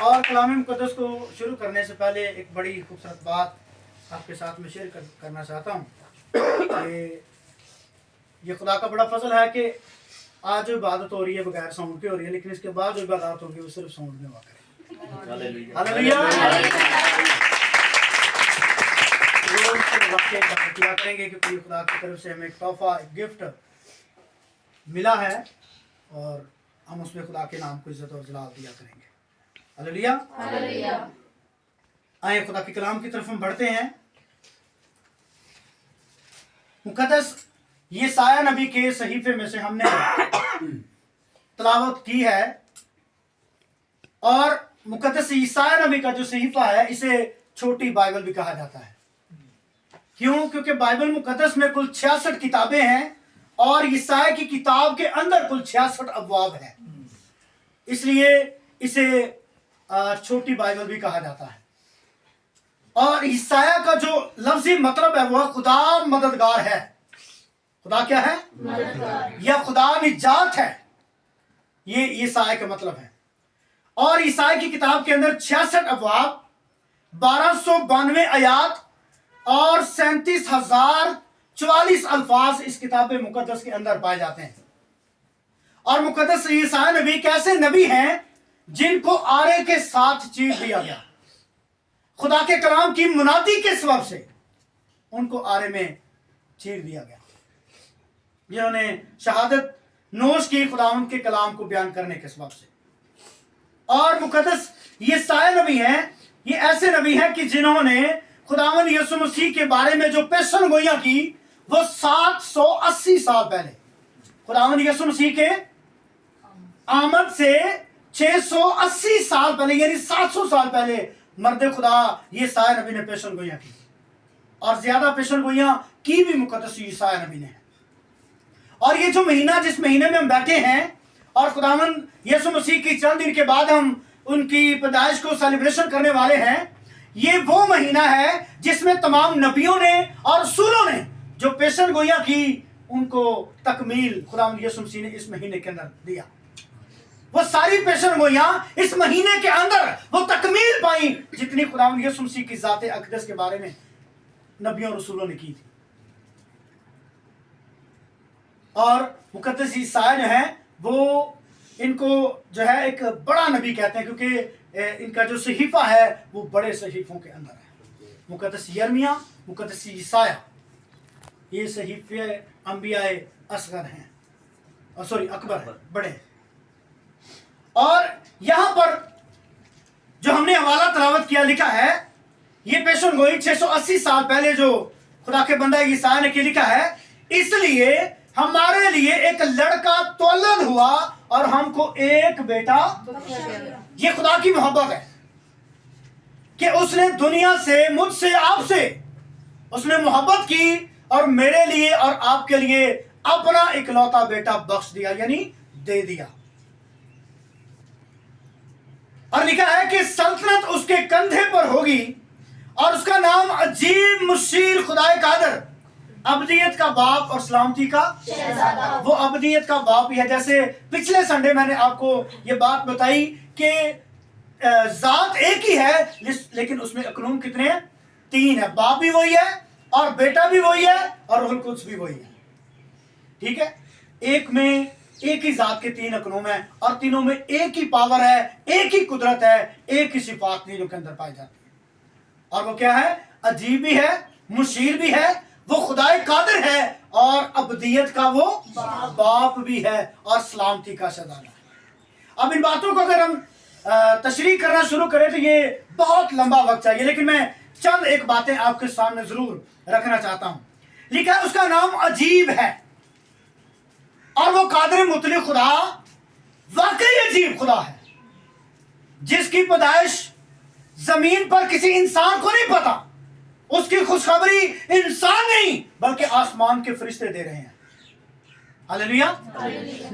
اور کلام مقدس کو شروع کرنے سے پہلے ایک بڑی خوبصورت بات آپ کے ساتھ میں شیئر کرنا چاہتا ہوں کہ یہ خدا کا بڑا فضل ہے کہ آج جو عبادت ہو رہی ہے بغیر ساؤنڈ کے ہو رہی ہے، لیکن اس کے بعد جو عبادات ہوگی وہ صرف ساؤنڈ میں ہوا کرے۔ ہاللیلویا۔ وقت کیا کریں گے کہ خدا کی طرف سے ہمیں ایک تحفہ، ایک گفٹ ملا ہے اور ہم اس میں خدا کے نام کو عزت اور جلال دیا کریں گے۔ ہاللیلویا۔ آئیں خدا کے کلام کی طرف ہم بڑھتے ہیں۔ مقدس یسایہ نبی کے صحیفے میں سے ہم نے تلاوت کی ہے، اور مقدس یسایہ نبی کا جو صحیفہ ہے اسے چھوٹی بائبل بھی کہا جاتا ہے۔ کیوں؟ کیونکہ بائبل مقدس میں کل 66 کتابیں ہیں اور یسایہ کی کتاب کے اندر کل 66 ابواب ہیں، اس لیے اسے چھوٹی بائبل بھی کہا جاتا ہے۔ اور یسایہ کا جو لفظی مطلب ہے وہ خدا مددگار ہے۔ خدا کیا ہے؟ مددگار، یا خدا نجات ہے، یہ یسایہ کا مطلب ہے۔ اور یسایہ کی کتاب کے اندر 66 ابواب، 1292 آیات اور 37,044 الفاظ اس کتاب مقدس کے اندر پائے جاتے ہیں۔ اور مقدس یسایہ نبی کیسے نبی ہیں جن کو آرے کے ساتھ چیر دیا گیا، خدا کے کلام کی منادی کے سبب سے ان کو آرے میں چیر دیا گیا، جنہوں نے شہادت نوش کی خداوند کے کلام کو بیان کرنے کے سبب سے۔ اور مقدس یسایہ نبی ہیں، یہ ایسے نبی ہیں کہ جنہوں نے خداوند یسوع مسیح کے بارے میں جو پیشن گوئیاں کی وہ 780 سال پہلے، خداوند یسوع مسیح کے آمد سے 680 سال پہلے، یعنی 700 سال پہلے مرد خدا یسایہ نبی نے پیشن گوئیاں کی، اور زیادہ پیشن گوئیاں کی بھی مقدس یسایہ نبی نے۔ اور یہ جو مہینہ جس مہینے میں ہم بیٹھے ہیں، اور خداوند یسوع مسیح کی چند دن کے بعد ہم ان کی پیدائش کو سیلیبریشن کرنے والے ہیں، یہ وہ مہینہ ہے جس میں تمام نبیوں نے اور رسولوں نے جو پیشن گوئیاں کی ان کو تکمیل خداوند یسوع مسیح نے اس مہینے کے اندر دیا۔ وہ ساری پیشن گوئیاں اس مہینے کے اندر وہ تکمیل پائیں جتنی خداوند یسوع مسیح کی ذات اقدس کے بارے میں نبیوں اور رسولوں نے کی تھی۔ اور مقدس یسایہ جو ہیں وہ ان کو جو ہے ایک بڑا نبی کہتے ہیں، کیونکہ ان کا جو صحیفہ ہے وہ بڑے صحیفوں کے اندر ہے۔ مقدس یرمیہ، مقدس یسایہ، یہ صحیفے انبیاء اصغر ہیں، اکبر ہیں، بڑے ہیں۔ اور یہاں پر جو ہم نے حوالہ تلاوت کیا لکھا ہے، یہ پیشن گوئی 680 سال پہلے جو خدا کے بندہ یسایہ نے لکھا ہے، اس لیے ہمارے لیے ایک لڑکا تولد ہوا اور ہم کو ایک بیٹا۔ یہ خدا کی محبت ہے کہ اس نے دنیا سے، مجھ سے، آپ سے اس نے محبت کی اور میرے لیے اور آپ کے لیے اپنا اکلوتا بیٹا بخش دیا، یعنی دے دیا۔ اور لکھا ہے کہ سلطنت اس کے کندھے پر ہوگی اور اس کا نام عجیب، مشیر، خدائے قادر، ابدیت کا باپ اور سلامتی کا شہزادہ۔ وہ ابدیت کا باپ ہی ہے۔ جیسے پچھلے سنڈے میں نے آپ کو یہ بات بتائی کہ ذات ایک ہی ہے، لیکن اس میں اقنوم کتنے ہیں؟ 3 ہے۔ باپ بھی وہی ہے اور بیٹا بھی وہی ہے اور روح القدس بھی وہی ہے۔ ٹھیک ہے، ایک میں ایک ہی ذات کے 3 اقنوم ہیں اور تینوں میں ایک ہی پاور ہے، ایک ہی قدرت ہے، ایک ہی صفات تینوں کے اندر پائی جاتی ہے۔ اور وہ کیا ہے؟ عجیب بھی ہے، مشیر بھی ہے، وہ خدائے قادر ہے، اور ابدیت کا وہ باپ بھی ہے، اور سلامتی کا شہزادہ ہے۔ اب ان باتوں کو اگر ہم تشریح کرنا شروع کریں تو یہ بہت لمبا وقت چاہیے، لیکن میں چند ایک باتیں آپ کے سامنے ضرور رکھنا چاہتا ہوں۔ لکھا ہے اس کا نام عجیب ہے، اور وہ قادر مطلق خدا واقعی عجیب خدا ہے، جس کی پیدائش زمین پر کسی انسان کو نہیں پتا۔ اس کی خوشخبری انسان نہیں بلکہ آسمان کے فرشتے دے رہے ہیں۔ ہاللیلویا۔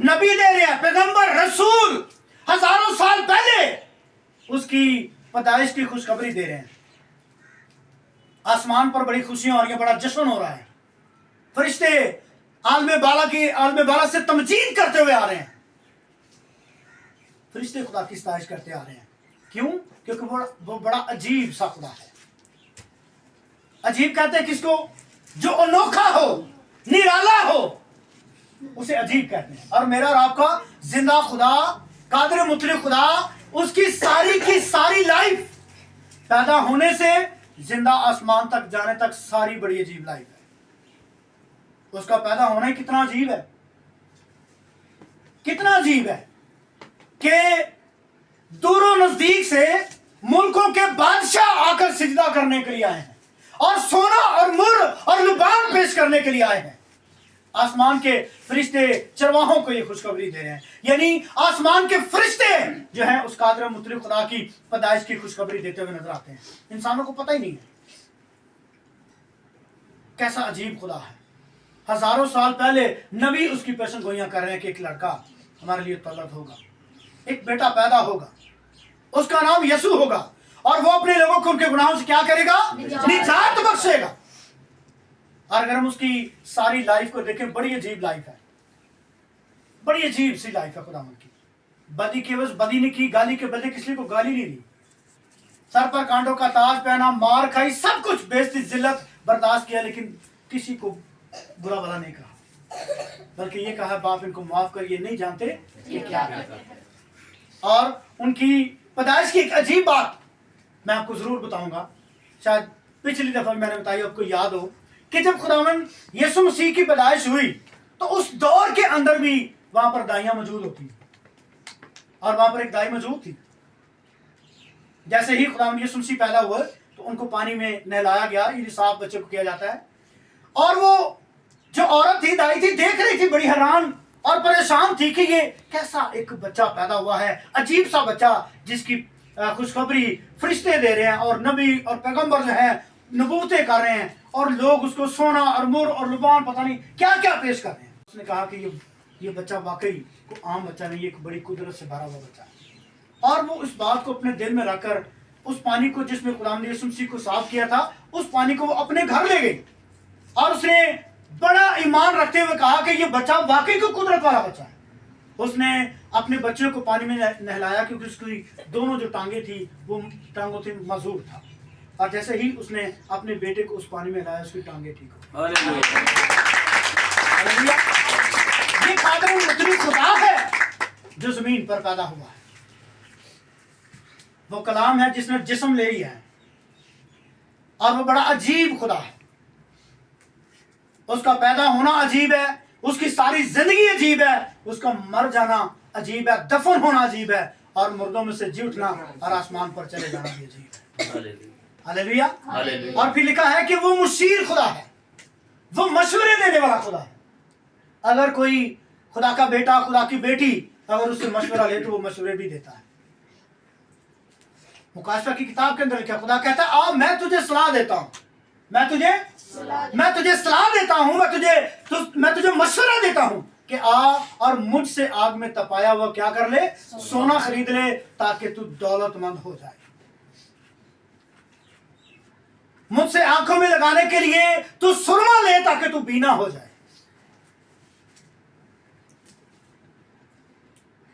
نبی دے رہے ہیں، پیغمبر، رسول ہزاروں سال پہلے اس کی پیدائش کی خوشخبری دے رہے ہیں۔ آسمان پر بڑی خوشیاں ہو رہی ہیں، بڑا جشن ہو رہا ہے، فرشتے عالم بالا سے تمجید کرتے ہوئے آ رہے ہیں، فرشتے خدا کی ستائش کرتے آ رہے ہیں क्यों? क्योंकि वो बड़ा अजीब सा खुदा है। अजीब कहते हैं किसको? जो अनोखा हो, निराला हो, उसे अजीब कहते हैं। और मेरा और आपका जिंदा खुदा, कादिर मुतलक खुदा, उसकी सारी की सारी लाइफ पैदा होने से जिंदा आसमान तक जाने तक सारी बड़ी अजीब लाइफ है। उसका पैदा होना ही कितना अजीब है, कितना अजीब है कि दूरों नजदीक से मुल्कों के बादशाह आकर सिजदा करने के लिए आए हैं और सोना और मुर और लुबान पेश करने के लिए आए हैं। आसमान के फरिश्ते चरवाहों को ये खुशखबरी दे रहे हैं, यानी आसमान के फरिश्ते जो हैं उस कादिर मुतलक खुदा की पैदाइश की खुशखबरी देते हुए नजर आते हैं। इंसानों को पता ही नहीं है कैसा अजीब खुदा है। हजारों साल पहले नबी उसकी पेशन गोइयां कर रहे हैं कि एक लड़का हमारे लिए तौलत होगा, एक बेटा पैदा होगा, उसका नाम यसू होगा और वो अपने लोगों को उनके गुनाहों से क्या करेगा? निजात बख्शेगा। और अगर हम उसकी सारी लाइफ को देखें, बड़ी अजीब लाइफ है, बड़ी अजीब सी लाइफ है खुदावंद की। बदी के बस बदी नहीं की, गाली के बदले किसी को गाली नहीं दी, सर पर कांटों का ताज पहना, मार खाई, सब कुछ बेइज्जती जिल्लत बर्दाश्त किया, लेकिन किसी को बुरा भला नहीं कहा, बल्कि ये कहा बाप इनको माफ कर, ये नहीं जानते ये क्या करते हैं। और उनकी पैदाइश की एक अजीब बात मैं आपको जरूर बताऊंगा, शायद पिछली दफा मैंने बताई, आपको याद हो कि जब खुदावंद यीशु मसीह की पैदाइश हुई तो उस दौर के अंदर भी वहां पर दाइयां मौजूद होती और वहां पर एक दाई मौजूद थी। जैसे ही खुदावंद यीशु मसीह पैदा हुए तो उनको पानी में नहलाया गया, ये साफ बच्चे को किया जाता है। और वो जो औरत थी, दाई थी, देख रही थी, बड़ी हैरान और परेशान थी कि ये कैसा एक बच्चा पैदा हुआ है, अजीब सा बच्चा जिसकी खुशखबरी फरिश्ते दे रहे हैं और नबी और पैगंबर जो हैं नबूवतें कर रहे हैं और लोग उसको सोना और मुर और लुबान पता नहीं क्या क्या पेश कर रहे हैं। उसने कहा कि ये बच्चा वाकई को आम बच्चा नहीं, एक बड़ी कुदरत से भरा हुआ बच्चा है। और वो इस बात को अपने दिल में रखकर उस पानी को जिसमें खुदावंद यीशु मसीह को साफ किया था, उस पानी को वो अपने घर ले गई और उसने बड़ा ईमान रखते हुए कहा कि ये बच्चा वाकई को कुदरत वाला बच्चा है। उसने अपने बच्चे को पानी में नहलाया क्योंकि उसकी दोनों जो टांगे थी वो टांगों से मजूर था, और जैसे ही उसने अपने बेटे को उस पानी में नहलाया उसकी टांगे ठीक हो। ये कादिर मुतलक खुदा है जो जमीन पर पैदा हुआ है। वो कलाम है जिसने जिस्म ले लिया है और वो बड़ा अजीब खुदा है। उसका पैदा होना अजीब है, उसकी सारी जिंदगी अजीब है, उसका मर जाना अजीब है, दफन होना अजीब है, और मुर्दों में से जी उठना और आसमान पर चले जाना भी अजीब है। हालेलुया। और फिर लिखा है कि वो मुशीर खुदा है, वो मशवरे देने वाला खुदा है। अगर कोई खुदा का बेटा, खुदा की बेटी अगर उससे मशवरा ले तो वो मशवरे भी देता है। मुकाशफा की किताब के अंदर लिखा, खुदा कहता है आ मैं तुझे सलाह देता हूं, मैं तुझे सलाह देता हूं, मैं तुझे मशवरा देता हूं कि आ और मुझसे आग में तपाया हुआ क्या कर ले, सोना खरीद ले ताकि तू दौलतमंद हो जाए। मुझसे आंखों में लगाने के लिए तू सुरमा ले ताकि तू बीना हो जाए।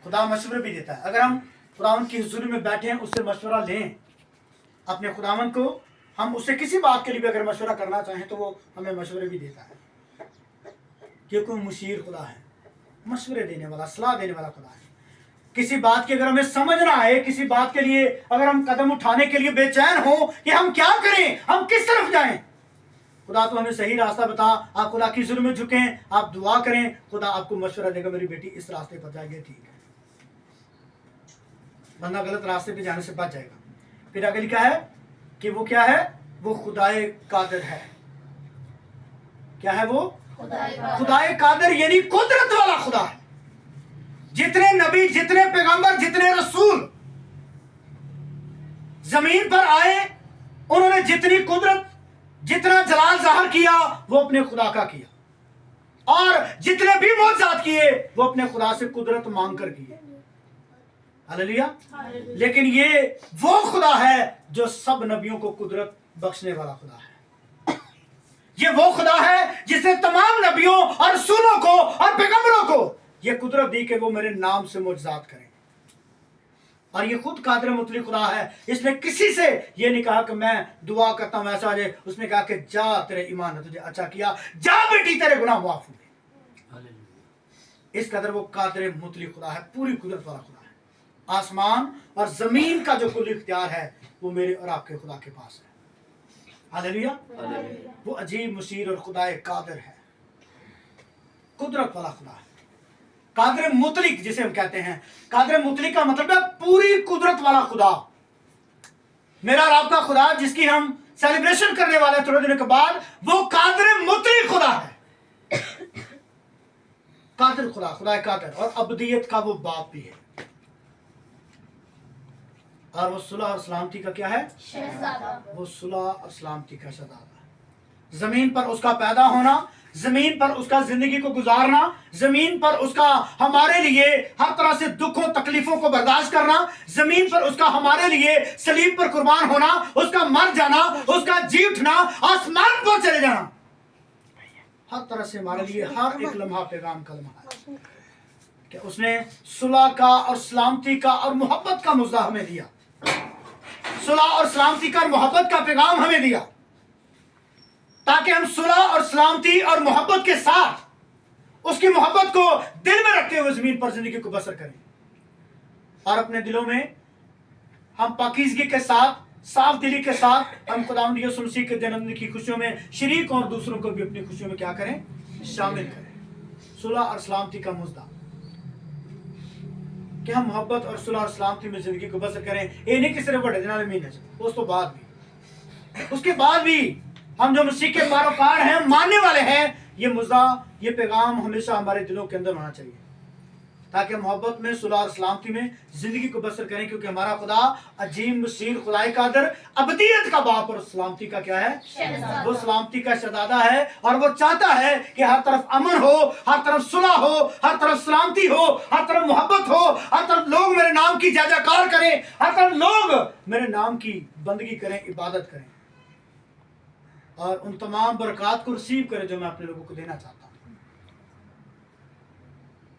खुदा मशवरे भी देता है। अगर हम खुदावंद की हुजूरी में बैठे हैं, उससे मशवरा लें अपने खुदावंद को, हम उससे किसी बात के लिए भी अगर मशवरा करना चाहें तो वो हमें मशवरे भी देता है, क्योंकि वो मुशीर खुदा है, मशवरे देने वाला, सलाह देने वाला खुदा है। किसी बात की अगर हमें समझ ना आए, किसी बात के लिए अगर हम कदम उठाने के लिए बेचैन हो कि हम क्या करें, हम किस तरफ जाएं, खुदा तो हमें सही रास्ता बता। आप खुदा की हुजूरी में झुकें, आप दुआ करें, खुदा आपको मशवरा देगा, मेरी बेटी इस रास्ते पर जाएगी, ठीक है। बंदा गलत रास्ते पे जाने से बच जाएगा। फिर आगे लिखा है कि वो क्या है, वो खुदाए कादिर है। क्या है वो? खुदाए कादिर, यानी कुदरत वाला खुदा है। जितने नबी, जितने पैगंबर, जितने रसूल जमीन पर आए, उन्होंने जितनी कुदरत, जितना जलाल जाहिर किया वो अपने खुदा का किया, और जितने भी मौजूद किए वो अपने खुदा से कुदरत मांग कर किए। हालेलुया। लेकिन ये वो खुदा है जो सब नबियों को कुदरत बख्शने वाला खुदा है। ये वो खुदा है जिसने तमाम नबियों और रसूलों को और पैगंबरों को ये कुदरत दी कि वो मेरे नाम से मुजज़ात करें। और ये खुद कादिर मुतलक खुदा है। इसने किसी से ये नहीं कहा कि मैं दुआ करता हूँ ऐसा हो जाए, उसने कहा कि जा तेरे ईमान ने तुझे अच्छा किया, जा बेटी तेरे गुनाह माफ हुए। इस कदर वो कादिर मुतलक खुदा है, पूरी कुदरत वाला खुदा है। आसमान और जमीन का जो कुल इख्तियार है वो मेरे और आपके खुदा के पास है। हालेलुया। वो अजीब मुसीर और खुदाए कादिर है, कुदरत वाला खुदा है। कादिर मुतलिक जिसे हम कहते हैं, कादिर मुतलिक का मतलब है पूरी कुदरत वाला खुदा। मेरा और आपका खुदा जिसकी हम सेलिब्रेशन करने वाले हैं थोड़े दिनों के बाद, वो कादिर मुतलिक खुदा है। कादिर खुदा, खुदा कादिर, और अबदियत का वो बाप भी है, और वो सुलह और सलामती का क्या है? शहजादा। वो सुलह और सलामती का शहजादा। जमीन पर उसका पैदा होना, जमीन पर उसका जिंदगी को गुजारना, जमीन पर उसका हमारे लिए हर तरह से दुखों तकलीफों को बर्दाश्त करना, जमीन पर उसका हमारे लिए सलीब पर कुर्बान होना, उसका मर जाना, उसका जी उठना, आसमान पर चले जाना, हर तरह से हमारे लिए हर एक लम्हा पैगाम का लम्हा है कि उसने सुलह का और सलामती का और मोहब्बत का मुद्दा हमें दिया। सुलह और सलामती का और मोहब्बत का पैगाम हमें दिया ताकि हम सुलह और सलामती और मोहब्बत के साथ उसकी मोहब्बत को दिल में रखते हुए जमीन पर जिंदगी को बसर करें, और अपने दिलों में हम पाकीज़गी के साथ, साफ दिली के साथ हम खुदावंद यीशु मसीह के जन्मदिन की खुशियों में शरीक और दूसरों को भी अपनी खुशियों में क्या करें? शामिल करें। सुलह और सलामती का मुद्दा कि हम मोहब्बत और सुलह और सलामती में जिंदगी को बसर करें। ये नहीं कि सिर्फ बड़े दिन महीने उस तो बाद भी, उसके बाद भी हम जो मसीह के पैरोकार हैं, मानने वाले हैं, ये मुद्दा, ये पैगाम हमेशा हमारे दिलों के अंदर होना चाहिए ताकि मोहब्बत में, सुलह और सलामती में जिंदगी को बसर करें, क्योंकि हमारा खुदा अजीम मुसीर खुदाए कादिर, अबदियत का बाप और सलामती का क्या है? वो सलामती का शहजादा है, और वो चाहता है कि हर तरफ अमन हो, हर तरफ सुलह हो, हर तरफ सलामती हो, हर तरफ मोहब्बत हो, हर तरफ लोग मेरे नाम की जय जयकार करें, हर तरफ लोग मेरे नाम की बंदगी करें, इबादत करें, और उन तमाम बरकत को रिसीव करें जो मैं अपने लोगों को देना चाहता हूं।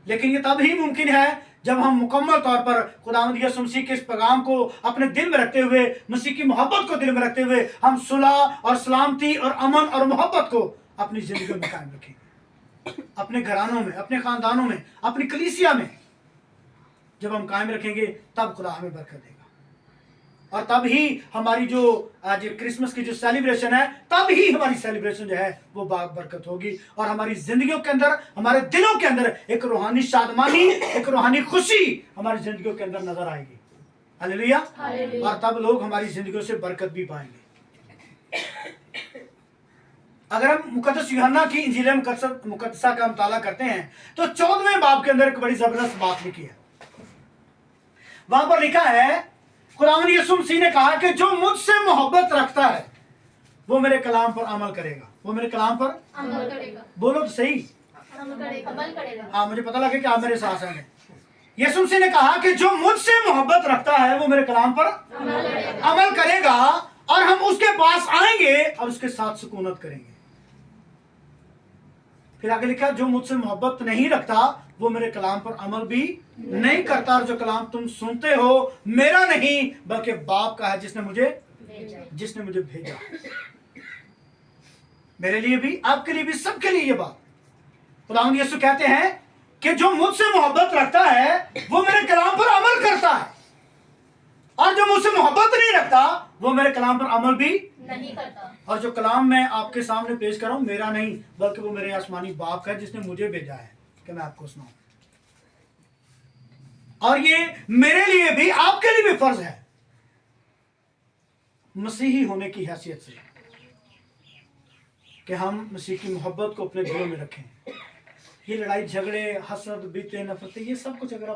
लेकिन ये तब ही मुमकिन है जब हम मुकम्मल तौर पर खुदावंद यीशु मसीह के इस पैगाम को अपने दिल में रखते हुए, मसीह की मोहब्बत को दिल में रखते हुए, हम सुलह और सलामती और अमन और मोहब्बत को अपनी जिंदगी में कायम रखेंगे। अपने घरानों में, अपने खानदानों में, अपनी कलीसिया में जब हम कायम रखेंगे तब खुदा हमें बरकत देगा, और तब ही हमारी जो आज क्रिसमस की जो सेलिब्रेशन है, तब ही हमारी सेलिब्रेशन जो है वो बरकत होगी, और हमारी जिंदगियों के अंदर, हमारे दिलों के अंदर एक रूहानी शादमानी, एक रूहानी खुशी हमारी जिंदगियों के अंदर नजर आएगी। हालेलुया। और तब लोग हमारी जिंदगियों से बरकत भी पाएंगे। अगर हम मुकद्दस यूहन्ना की इंजील मुकद्दसा का मुताला करते हैं तो 14वें बाब के अंदर एक बड़ी जबरदस्त बात लिखी है। वहां पर लिखा है, खुदावंद यीशु मसीह ने कहा कि जो मुझसे मोहब्बत रखता है वो मेरे कलाम पर अमल करेगा। वो मेरे कलाम पर अमल करेगा। बोलो तो सही, अमल करेगा। हाँ, मुझे पता लगे कि आप मेरे साथ हैं। यीशु मसीह ने कहा कि जो मुझसे मोहब्बत रखता है वो मेरे कलाम पर अमल करेगा, और हम उसके पास आएंगे और उसके साथ सुकूनत करेंगे। फिर आगे लिखा, जो मुझसे मोहब्बत नहीं रखता वो मेरे कलाम पर अमल भी नहीं करता, और जो कलाम तुम सुनते हो मेरा नहीं बल्कि बाप का है जिसने मुझे भेजा। मेरे लिए भी, आपके लिए भी, सबके लिए ये बात। खुदावंद यीशु कहते हैं कि जो मुझसे मोहब्बत रखता है वो मेरे कलाम पर अमल करता है, और जो मुझसे मोहब्बत नहीं रखता वो मेरे कलाम पर अमल भी नहीं करता। और जो कलाम मैं आपके सामने पेश कर रहा हूं मेरा नहीं बल्कि वो मेरे आसमानी बाप का है जिसने मुझे भेजा है कि मैं आपको सुनाऊं। और ये मेरे लिए भी, आपके लिए भी फर्ज है, मसीही होने की हैसियत से, कि हम मसीह की मोहब्बत को अपने दिलों में रखें। ये लड़ाई झगड़े, हसद, बीते, नफरतें, ये सब कुछ अगर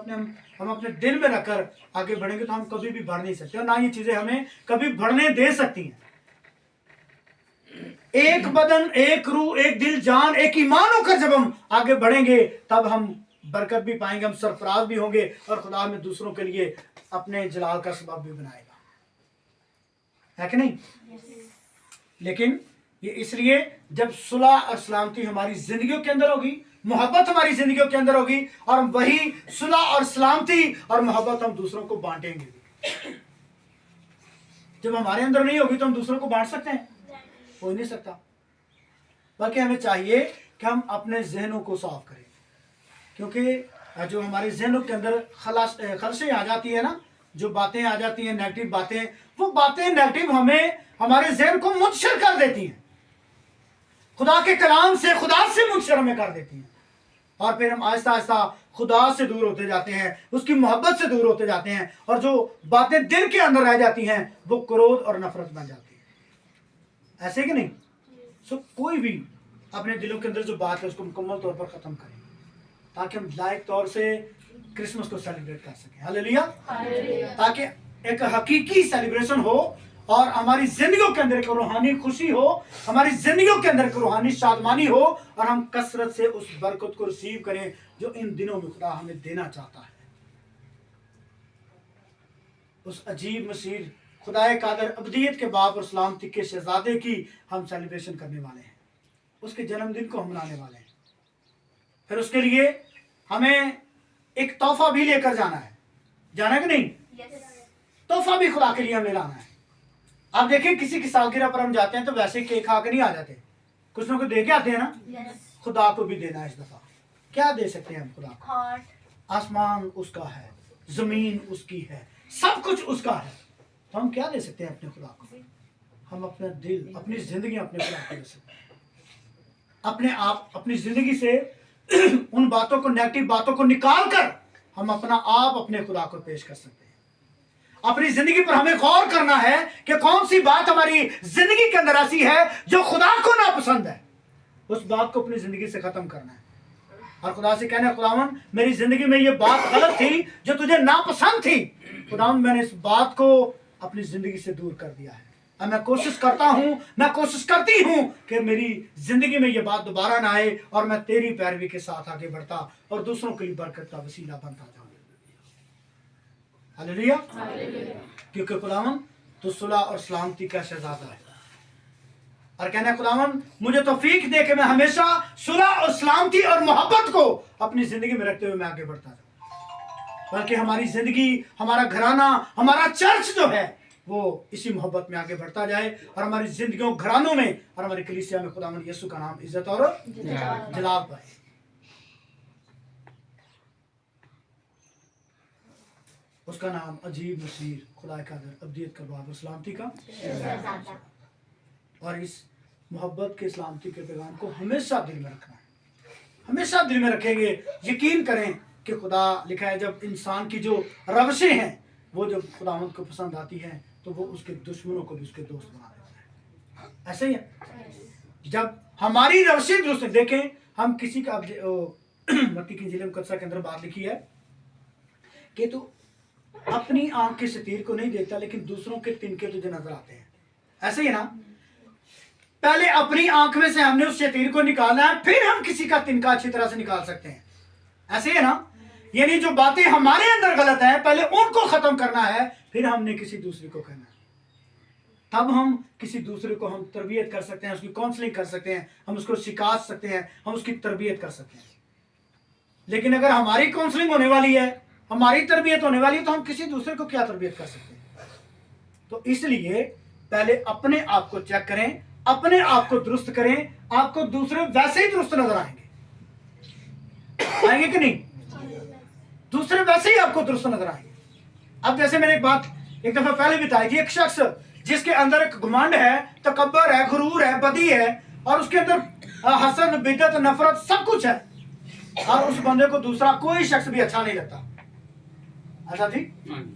हम अपने दिल में रखकर आगे बढ़ेंगे तो हम कभी भी बढ़ नहीं सकते, और ना ये चीजें हमें कभी बढ़ने दे सकती हैं। एक बदन, एक रूह, एक दिल, जान, एक ईमान होकर जब हम आगे बढ़ेंगे तब हम बरकत भी पाएंगे, हम सरफराज भी होंगे, और खुदा में दूसरों के लिए अपने जलाल का सबब भी बनाएगा, है कि नहीं? लेकिन ये इसलिए जब सुलह और सलामती हमारी जिंदगियों के अंदर होगी, मोहब्बत हमारी जिंदगियों के अंदर होगी और हम वही सुलह और सलामती और मोहब्बत हम दूसरों को बांटेंगे। जब हमारे अंदर नहीं होगी तो हम दूसरों को बांट सकते हैं? हो ही नहीं सकता। बल्कि हमें चाहिए कि हम अपने जहनों को साफ करें, क्योंकि जो हमारे जहनों के अंदर खलशें आ जाती है ना, जो बातें आ जाती हैं नेगेटिव बातें, वो बातें नेगेटिव हमें हमारे जहन को मुनशर कर देती हैं, खुदा के कलाम से, खुदा से मुनशर हमें कर देती हैं, और फिर हम आहिस्ता आहिस्ता खुदा से दूर होते जाते हैं, उसकी मोहब्बत से दूर होते जाते हैं, और जो बातें दिल के अंदर रह जाती हैं वो क्रोध और नफरत बन जाती है। ऐसे कि नहीं? कोई भी अपने दिलों के अंदर जो बात है उसको मुकम्मल तौर पर ख़त्म करें, ताकि हम लायक तौर से क्रिसमस को सेलिब्रेट कर सकें। हालेलुया। ताकि एक हकीकी सेलिब्रेशन हो और हमारी जिंदगियों के अंदर एक रूहानी खुशी हो, हमारी जिंदगियों के अंदर एक रूहानी शादमानी हो, और हम कसरत से उस बरकत को रिसीव करें जो इन दिनों में खुदा हमें देना चाहता है। उस अजीब मसीह खुदाए कादर अब्दियत के बाप और सलामती के शहजादे की हम सेलिब्रेशन करने वाले हैं, उसके जन्मदिन को हम मनाने वाले हैं। फिर उसके लिए हमें एक तोहफा भी लेकर जाना है, जाना कि नहीं? तोहफा भी खुदा के लिए हमें लाना है। आप देखिए किसी की सालगिरह पर हम जाते हैं तो वैसे केक खा के नहीं आ जाते, कुछ ना कुछ दे के आते हैं ना। खुदा को भी देना है इस दफा। क्या दे सकते हैं हम खुदा को? आसमान उसका है, जमीन उसकी है, सब कुछ उसका है, तो हम क्या दे सकते हैं अपने खुदा को? हम अपना दिल, अपनी जिंदगी अपने खुदा को दे सकते हैं। अपने आप, अपनी जिंदगी से उन बातों को, नेगेटिव बातों को निकाल कर हम अपना आप अपने खुदा को पेश कर सकते हैं। अपनी जिंदगी पर हमें गौर करना है कि कौन सी बात हमारी जिंदगी के अंदर ऐसी है जो खुदा को नापसंद है, उस बात को अपनी जिंदगी से खत्म करना है और खुदा से कहना है, खुदावन मेरी जिंदगी में ये बात गलत थी जो तुझे नापसंद थी, खुदावन मैंने इस बात को अपनी जिंदगी से दूर कर दिया है। अब मैं कोशिश करता हूं, मैं कोशिश करती हूं कि मेरी जिंदगी में ये बात दोबारा ना आए और मैं तेरी पैरवी के साथ आगे बढ़ता और दूसरों के लिए बरकत का वसीला बनता जाऊं। हालेलुया। क्योंकि खुदावन तो सुलह और सलामती का शहजादा है, और कहना है खुदावन मुझे तौफीक दे कि मैं हमेशा सुलह और सलामती और मोहब्बत को अपनी जिंदगी में रखते हुए मैं आगे बढ़ता जाऊं, बल्कि हमारी जिंदगी, हमारा घराना, हमारा चर्च जो है वो इसी मोहब्बत में आगे बढ़ता जाए और हमारी जिंदगियों, घरानों में और हमारी कलीसिया में खुदावन यीशु का नाम इज्जत और जलाल पाए। उसका नाम अजीब मसीह खुदा कादर अब्दियत का बाप और सलामती का, और इस मोहब्बत के, सलामती के पैगाम को हमेशा दिल में रखना है, हमेशा दिल में रखेंगे। यकीन करें कि खुदा, लिखा है जब इंसान की जो रवशें हैं वो जब खुदावंद को पसंद आती हैं तो वो उसके दुश्मनों को भी उसके दोस्त बना देता है। ऐसे ही है जब हमारी रवशें दुरुस्त, देखें हम किसी का, मत्ती की इंजील मुकद्दसा के अंदर बात लिखी है कि तू अपनी आंख के शतीर को नहीं देखता लेकिन दूसरों के तिनके तुझे नजर आते हैं। ऐसे ही ना, पहले अपनी आंख में से हमने उस शतीर को निकालना है, फिर हम किसी का तिनका अच्छी तरह से निकाल सकते हैं। ऐसे है ना, यानी जो बातें हमारे अंदर गलत हैं पहले उनको खत्म करना है, फिर हमने किसी दूसरे को कहना है। तब हम किसी दूसरे को हम तरबियत कर सकते हैं, उसकी काउंसलिंग कर सकते हैं, हम उसको सिखा सकते हैं, हम उसकी तरबियत कर सकते हैं। लेकिन अगर हमारी काउंसलिंग होने वाली है, हमारी तरबियत होने वाली है, तो हम किसी दूसरे को क्या तरबियत कर सकते हैं? तो इसलिए पहले अपने आप को चेक करें, अपने आप को दुरुस्त करें, आपको दूसरे वैसे ही दुरुस्त नजर आएंगे। आएंगे कि नहीं? दूसरे वैसे ही आपको दुरुस्त नजर आएंगे। अब जैसे मैंने एक बात एक दफा पहले बताई थी, एक शख्स जिसके अंदर एक घमंड है, तकब्बर है, गुरूर है, बदी है, और उसके अंदर हसद, बिदत, नफरत सब कुछ है, और उस बंदे को दूसरा कोई शख्स भी अच्छा नहीं लगता। अच्छा जी,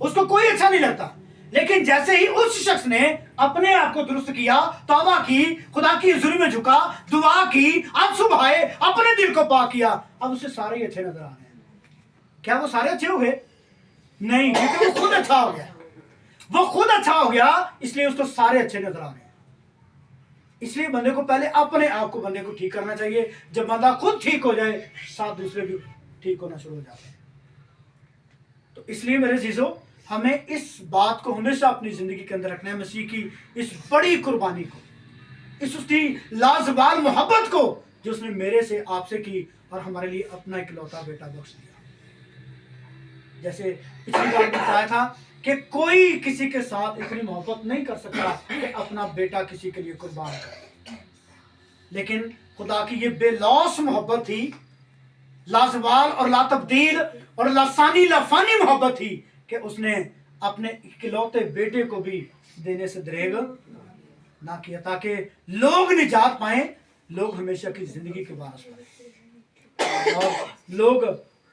उसको कोई अच्छा नहीं लगता। लेकिन जैसे ही उस शख्स ने अपने आप को दुरुस्त किया, तौबा की, खुदा की हुजूरी में झुका, दुआ की, आंसू बहाए, अपने दिल को पाक किया, अब उसे सारे ही अच्छे नजर आ रहे हैं। क्या वो सारे अच्छे हो गए? नहीं, क्योंकि वो खुद अच्छा हो गया। वो खुद अच्छा हो गया इसलिए उसको सारे अच्छे नजर आ रहे हैं। इसलिए बंदे को पहले अपने आप को, बंदे को ठीक करना चाहिए। जब बंदा खुद ठीक हो जाए, साथ दूसरे भी ठीक होना शुरू हो जाते हैं। तो इसलिए मेरे चीजों, हमें इस बात को हमेशा अपनी जिंदगी के अंदर रखना है, मसीह की इस बड़ी कुर्बानी को, इस उसकी लाजवाल मोहब्बत को जो उसने मेरे से आपसे की और हमारे लिए अपना इकलौता बेटा बख्श दिया। जैसे पिछली बार बताया था कि कोई किसी के साथ इतनी मोहब्बत नहीं कर सकता कि अपना बेटा किसी के लिए कुर्बान करे, लेकिन खुदा की ये बेलौस मोहब्बत थी, लाजवाल और ला तब्दील और लासानी लाफानी मोहब्बत थी कि उसने अपने इकलौते बेटे को भी देने से दरेग ना किया, ताकि लोग निजात पाएं, लोग हमेशा की जिंदगी के वारिस बने और लोग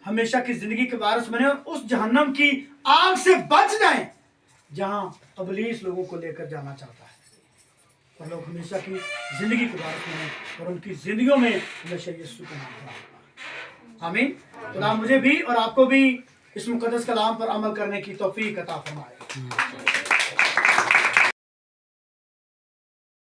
हमेशा की जिंदगी के वारिस बने और उस जहन्नम की आग से बच जाएं जहां इब्लीस लोगों को लेकर जाना चाहता है, और लोग हमेशा की जिंदगी के वारिस बने और उनकी जिंदगियों में हमेशा यीशु का नाम रहा। आमीन। खुदा मुझे भी और आपको भी इस मुकद्दस कलाम पर अमल करने की तौफीक अता फरमाए।